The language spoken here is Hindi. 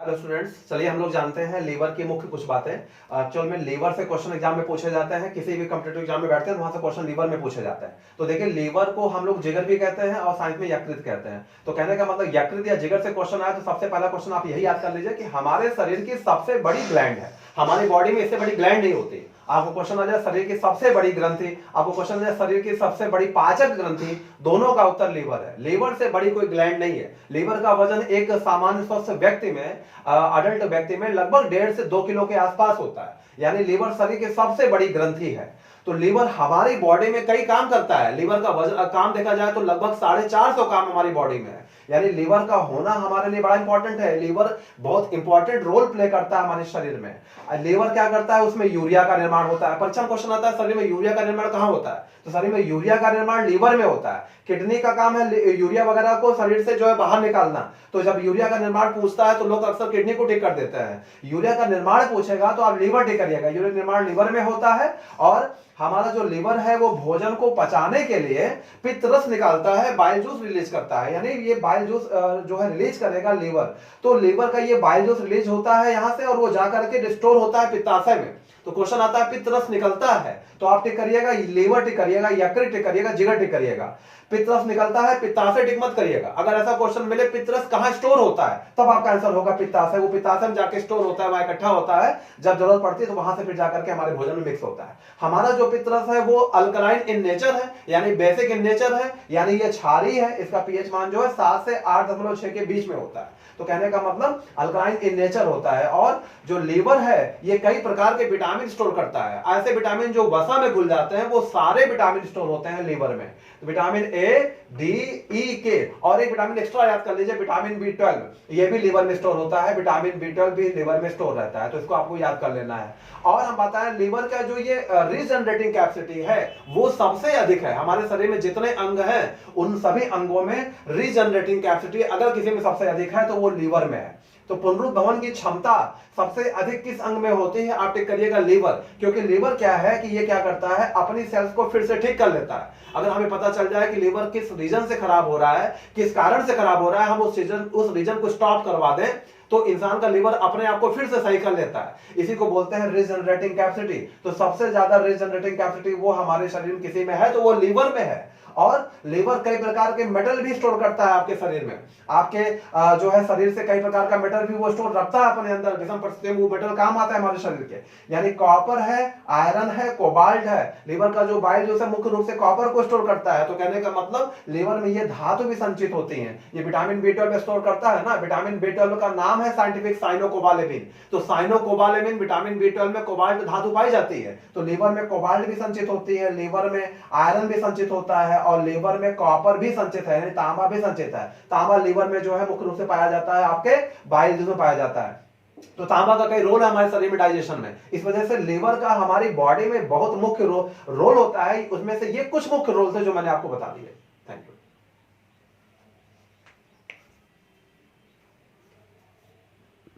हेलो स्टूडेंट्स, चलिए हम लोग जानते हैं लीवर की मुख्य कुछ बातें। एक्चुअल में लीवर से क्वेश्चन एग्जाम में पूछे जाते हैं। किसी भी कॉम्पिटिटिव एग्जाम में बैठते हैं तो वहां से क्वेश्चन लीवर में पूछे जाते हैं। तो देखिए, लीवर को हम लोग जिगर भी कहते हैं और साइंस में यकृत कहते हैं। तो कहने का मतलब यकृत या जिगर से क्वेश्चन आए तो सबसे पहला क्वेश्चन आप यही याद कर लीजिए कि हमारे शरीर की सबसे बड़ी ग्लैंड है। हमारी बॉडी में इससे बड़ी ग्लैंड नहीं होती। आपको क्वेश्चन आ जाए शरीर की सबसे बड़ी ग्रंथि, आपको क्वेश्चन आ जाए शरीर की सबसे बड़ी पाचक ग्रंथि, दोनों का उत्तर लीवर है। लीवर से बड़ी कोई ग्लैंड नहीं है। लीवर का वजन एक सामान्य स्वस्थ व्यक्ति में, अडल्ट व्यक्ति में लगभग 1.5 से 2 किलो के आसपास होता है। यानी लीवर शरीर की सबसे बड़ी ग्रंथि है। तो लीवर हमारी बॉडी में कई काम करता है। लीवर का काम देखा जाए तो लगभग 450 काम हमारी बॉडी में है। यानी लीवर का होना हमारे लिए बड़ा इंपॉर्टेंट है। लीवर बहुत इंपॉर्टेंट रोल प्ले करता है हमारे शरीर में। लीवर क्या करता है, उसमें यूरिया का निर्माण होता है। परीक्षा क्वेश्चन आता है शरीर में यूरिया का निर्माण कहां होता है, तो शरीर में यूरिया का निर्माण लीवर में होता है। किडनी का काम है यूरिया वगैरह को शरीर से जो है बाहर निकालना। तो जब यूरिया का निर्माण पूछता है तो लोग अक्सर किडनी को ठीक कर देते हैं। यूरिया का निर्माण पूछेगा तो आप लीवर ठीक करिएगा। यूरिया निर्माण लीवर में होता है। और हमारा जो लीवर है वो भोजन को पचाने के लिए पित्त रस निकालता है, बाइल जूस रिलीज करता है। यानी ये बाइल जूस जो है रिलीज करेगा लीवर। तो लीवर का ये बाइल जूस रिलीज होता है यहां से और वो जाकर के स्टोर होता है पित्ताशय में। तो क्वेश्चन आता है पित्त रस निकलता है, तो आप टिक करिएगा लीवर टिक करिएगा, यकृत टिक करिएगा, जिगर टिक करिएगा। पित्त रस निकलता है, पित्ताशय टिक मत करिएगा। अगर ऐसा क्वेश्चन मिले पित्त रस कहां स्टोर होता है, तब आपका आंसर होगा पित्ताशय। वो पित्ताशय में जाके स्टोर होता है, वहां इकट्ठा होता है। जब जरूरत पड़ती है तो वहां से फिर जाकर के हमारे भोजन में मिक्स होता है। हमारा जो पित्त रस है वो अल्कलाइन इन नेचर है, यानी बेसिक इन नेचर है। यानी ये क्षारीय है। इसका पीएच मान जो है 7 से 8.6 के बीच में होता है। तो कहने का मतलब अल्कलाइन इन नेचर होता है। और जो लीवर है ये कई प्रकार के विटामिन स्टोर करता है। ऐसे विटामिन जो वसा में घुल जाते हैं वो सारे विटामिन स्टोर होते हैं लीवर में। तो विटामिन ए, डी, ई, के और एक विटामिन एक्स्ट्रा याद कर लीजिए, विटामिन B12, ये भी लीवर में स्टोर होता है। विटामिन B12 भी लीवर में स्टोर रहता है, तो इसको आपको याद कर लेना है। और हम बताएं लीवर का जो ये रीजनरेटिंग कैपेसिटी है वो सबसे अधिक है। हमारे शरीर में जितने अंग हैं उन सभी अंगों में रीजनरेटिंग कैपेसिटी अगर किसी में सबसे अधिक है तो वो लीवर में है। तो पुनरुद्भवन की क्षमता सबसे अधिक किस अंग में होती है, आप टिक करिएगा लीवर। क्योंकि लीवर क्या है कि ये क्या करता है, अपनी सेल्स को फिर से ठीक कर लेता है। अगर हमें पता चल जाए कि लीवर किस रीजन से खराब हो रहा है, किस कारण से खराब हो रहा है, हम उस रीजन को स्टॉप करवा दें तो इंसान का लीवर अपने आप को फिर से सही कर लेता है। इसी को बोलते हैं रीजनरेटिंग कैपेसिटी। तो सबसे ज्यादा रीजनरेटिंग कैपेसिटी वो हमारे शरीर में किसी में है तो वो लीवर में है। और लीवर कई प्रकार के मेटल भी स्टोर करता है आपके शरीर में। आपके जो है शरीर से कई प्रकार का मेटल भी वो स्टोर रखता है अपने अंदर। विषम परिस्थिति में वो मेटल काम आता है हमारे शरीर के। यानी कॉपर है, आयरन है, कोबाल्ट है। लीवर का जो बाइल जो है मुख्य रूप से कॉपर को स्टोर करता है। तो कहने का मतलब लीवर में ये धातु भी संचित होती हैं। ये विटामिन B12 स्टोर करता है ना। विटामिन B12 का नाम है साइंटिफिक साइनोकोबालेमिन। तो साइनोकोबालेमिन विटामिन B12 में कोबाल्ट धातु पाई जाती है। तो लीवर में कोबाल्ट भी संचित होती है, लीवर में आयरन भी संचित होता है और लीवर में कॉपर भी संचित है, यानी तांबा भी संचित है। तांबा लीवर में जो है मुख्य रूप से पाया जाता है, आपके बाइल जूस में पाया जाता है। तो तांबा का कई रोल है हमारे शरीर में डाइजेशन में। इस वजह से लीवर का हमारी बॉडी में बहुत मुख्य रोल होता है। उसमें से ये कुछ मुख्य रोल थे जो मैंने आपको बता दिए। Thank you.